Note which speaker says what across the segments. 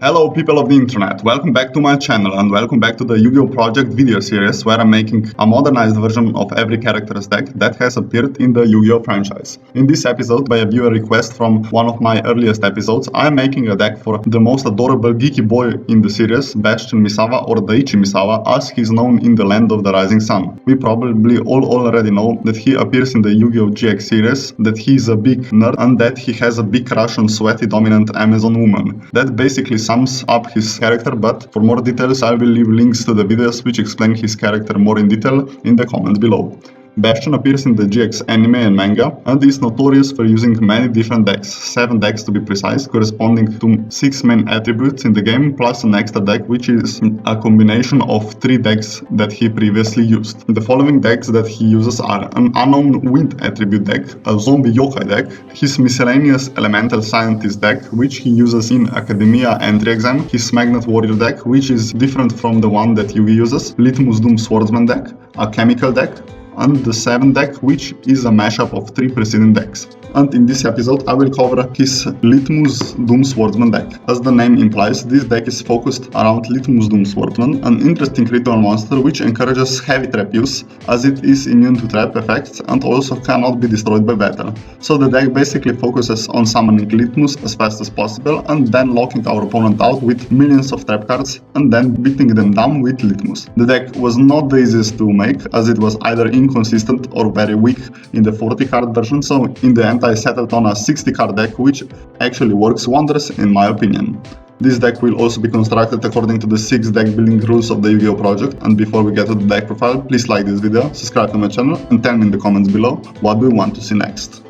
Speaker 1: Hello people of the internet, welcome back to my channel and welcome back to the Yu-Gi-Oh! Project video series where I'm making a modernized version of every character's deck that has appeared in the Yu-Gi-Oh! Franchise. In this episode, by a viewer request from one of my earliest episodes, I'm making a deck for the most adorable geeky boy in the series, Bastion Misawa or Daichi Misawa, as he's known in the Land of the Rising Sun. We probably all already know that he appears in the Yu-Gi-Oh! GX series, that he's a big nerd and that he has a big crush on sweaty dominant Amazon woman. That basically sums up his character, but for more details I will leave links to the videos which explain his character more in detail in the comments below. Bastion appears in the GX anime and manga and is notorious for using many different decks, 7 decks to be precise, corresponding to 6 main attributes in the game plus an extra deck which is a combination of 3 decks that he previously used. The following decks that he uses are an unknown wind attribute deck, a zombie yokai deck, his miscellaneous elemental scientist deck which he uses in Academia entry exam, his magnet warrior deck which is different from the one that Yugi uses, Litmus Doom Swordsman deck, a chemical deck, and the 7 deck which is a mashup of 3 preceding decks. And in this episode I will cover his Litmus Doom Swordsman deck. As the name implies, this deck is focused around Litmus Doom Swordsman, an interesting ritual monster which encourages heavy trap use as it is immune to trap effects and also cannot be destroyed by battle. So the deck basically focuses on summoning Litmus as fast as possible and then locking our opponent out with millions of trap cards and then beating them down with Litmus. The deck was not the easiest to make as it was either inconsistent or very weak in the 40 card version, so in the end I settled on a 60 card deck which actually works wonders in my opinion. This deck will also be constructed according to the 6 deck building rules of the Yu-Gi-Oh! Project, and before we get to the deck profile, please like this video, subscribe to my channel and tell me in the comments below what do you want to see next.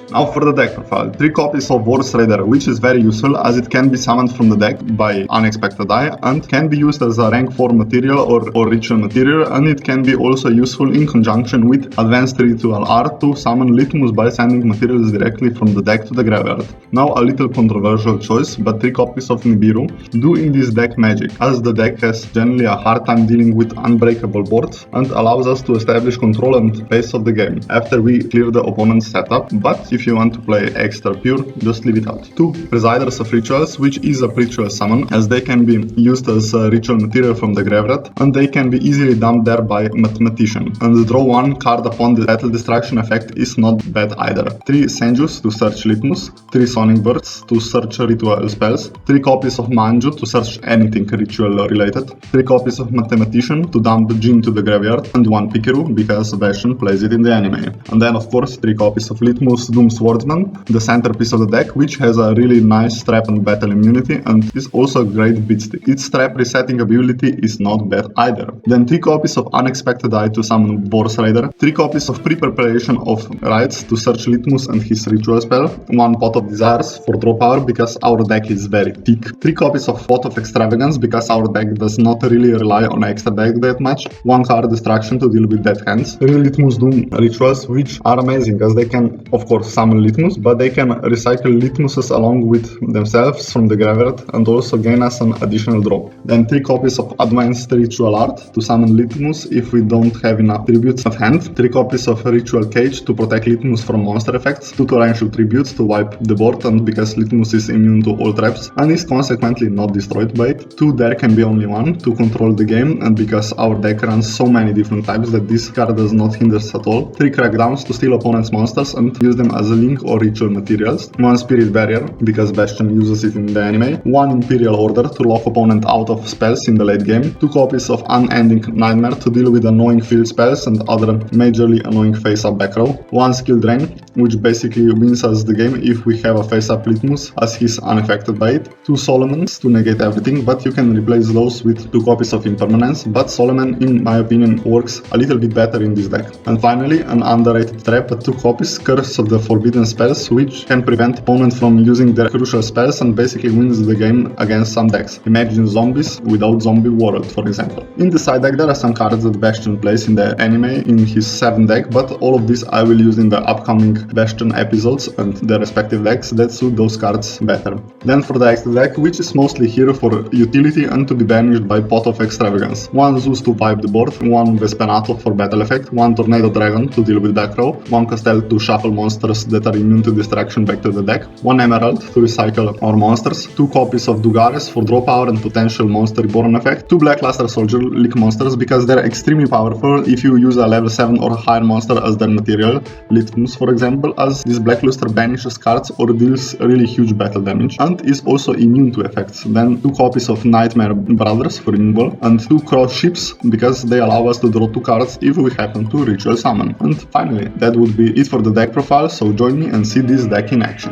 Speaker 1: Now for the deck profile, 3 copies of War's Raider, which is very useful as it can be summoned from the deck by Unexpected Eye and can be used as a rank 4 material or ritual material, and it can be also useful in conjunction with Advanced Ritual Art to summon Litmus by sending materials directly from the deck to the graveyard. Now a little controversial choice, but 3 copies of Nibiru do in this deck magic, as the deck has generally a hard time dealing with unbreakable boards and allows us to establish control and pace of the game after we clear the opponent's setup, but if you want to play extra pure, just leave it out. 2 Presiders of Rituals, which is a ritual summon, as they can be used as ritual material from the graveyard, and they can be easily dumped there by Mathematician. And draw 1 card upon the Battle Destruction effect is not bad either. 3 Senjus to search Litmus, 3 Sonic Birds to search ritual spells, 3 copies of Manju to search anything ritual related, 3 copies of Mathematician to dump Jin to the graveyard, and 1 Pikiru because Bastion plays it in the anime. And then of course 3 copies of Litmus Doom Swordsman, the centerpiece of the deck, which has a really nice trap and battle immunity and is also a great beat stick. Its trap resetting ability is not bad either. Then 3 copies of Unexpected Eye to summon War's Raider, 3 copies of Pre-Preparation of Rites to search Litmus and his ritual spell, 1 Pot of Desires for draw power because our deck is very thick, 3 copies of Pot of Extravagance because our deck does not really rely on extra deck that much, 1 card Distraction to deal with dead hands, 3 Litmus Doom rituals which are amazing as they can of course summon Litmus, but they can recycle Litmuses along with themselves from the graveyard and also gain us an additional draw. Then 3 copies of Advanced Ritual Art to summon Litmus if we don't have enough tributes at hand, 3 copies of Ritual Cage to protect Litmus from monster effects, 2 torrential tributes to wipe the board and because Litmus is immune to all traps and is consequently not destroyed by it, 2 There Can Be Only One to control the game and because our deck runs so many different types that this card does not hinder us at all, 3 Crackdowns to steal opponent's monsters and use them as a link or ritual materials, 1 Spirit Barrier because Bastion uses it in the anime, 1 Imperial Order to lock opponent out of spells in the late game, 2 copies of Unending Nightmare to deal with annoying field spells and other majorly annoying face-up back row, 1 Skill Drain which basically wins us the game if we have a face-up Litmus as he's unaffected by it, 2 Solomons to negate everything, but you can replace those with 2 copies of Impermanence, but Solomon in my opinion works a little bit better in this deck. And finally an underrated trap, 2 copies Curse of the Forbidden Spells which can prevent opponent from using their crucial spells and basically wins the game against some decks. Imagine zombies without Zombie World for example. In the side deck there are some cards that Bastion plays in the anime in his 7 deck, but all of this I will use in the upcoming Bastion episodes and their respective decks that suit those cards better. Then for the extra deck, which is mostly here for utility and to be banished by Pot of Extravagance. 1 Zeus to wipe the board, 1 Vespenato for battle effect, 1 Tornado Dragon to deal with back row, 1 Castel to shuffle monsters monsters that are immune to destruction back to the deck, 1 emerald to recycle our monsters, 2 copies of Dugares for draw power and potential monster reborn effect, 2 Blackluster Soldier League monsters because they're extremely powerful if you use a level 7 or higher monster as their material, Litmus for example, as this Blackluster banishes cards or deals really huge battle damage, and is also immune to effects. Then 2 copies of Nightmare Brothers for removal, and 2 Cross Ships because they allow us to draw 2 cards if we happen to ritual summon. And finally, that would be it for the deck profile, so join me and see this deck in action.